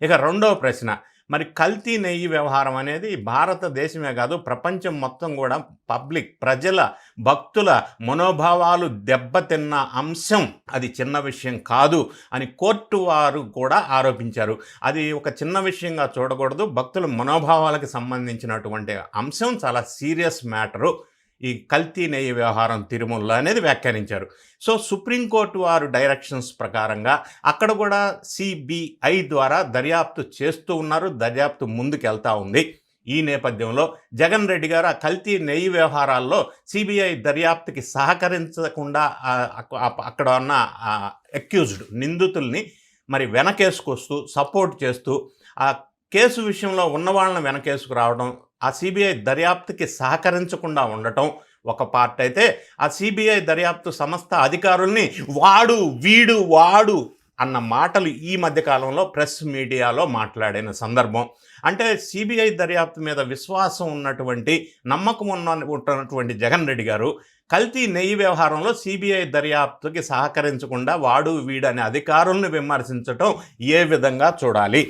ఇక రెండవ ప్రశ్న, మరి కల్తీ నెయ్యి వ్యవహారం అనేది భారతదేశమే కాదు ప్రపంచం మొత్తం కూడా ప్రజల భక్తుల మనోభావాలు దెబ్బతిన్న అంశం. అది చిన్న విషయం కాదు అని కోర్టు వారు కూడా ఆరోపించారు. అది ఒక చిన్న విషయంగా చూడకూడదు. భక్తుల మనోభావాలకు సంబంధించినటువంటి అంశం, చాలా సీరియస్ మ్యాటరు ఈ కల్తీ నెయ్యి వ్యవహారం తిరుమలలో అనేది వ్యాఖ్యానించారు. సో సుప్రీంకోర్టు వారు డైరెక్షన్స్ ప్రకారంగా అక్కడ కూడా సిబిఐ ద్వారా దర్యాప్తు చేస్తూ ఉన్నారు. దర్యాప్తు ముందుకెళ్తా ఉంది. ఈ నేపథ్యంలో జగన్ రెడ్డి గారు ఆ కల్తీ నెయ్యి వ్యవహారాల్లో సిబిఐ దర్యాప్తుకి సహకరించకుండా అక్కడ ఉన్న అక్యూజ్డ్ నిందితుల్ని మరి వెనకేసుకొస్తూ సపోర్ట్ చేస్తూ ఆ కేసు విషయంలో ఉన్న వాళ్ళని వెనకేసుకు రావడం, ఆ సిబిఐ దర్యాప్తుకి సహకరించకుండా ఉండటం ఒక పార్ట్ అయితే, ఆ సిబిఐ దర్యాప్తు సంస్థ అధికారుల్ని వాడు అన్న మాటలు ఈ మధ్యకాలంలో ప్రెస్ మీడియాలో మాట్లాడిన సందర్భం. అంటే సిబిఐ దర్యాప్తు మీద విశ్వాసం ఉన్నటువంటి, నమ్మకం ఉన్నటువంటి జగన్ రెడ్డి గారు కల్తీ నెయ్యి వ్యవహారంలో సిబిఐ దర్యాప్తుకి సహకరించకుండా వీడు అనే అధికారుల్ని విమర్శించటం ఏ విధంగా చూడాలి?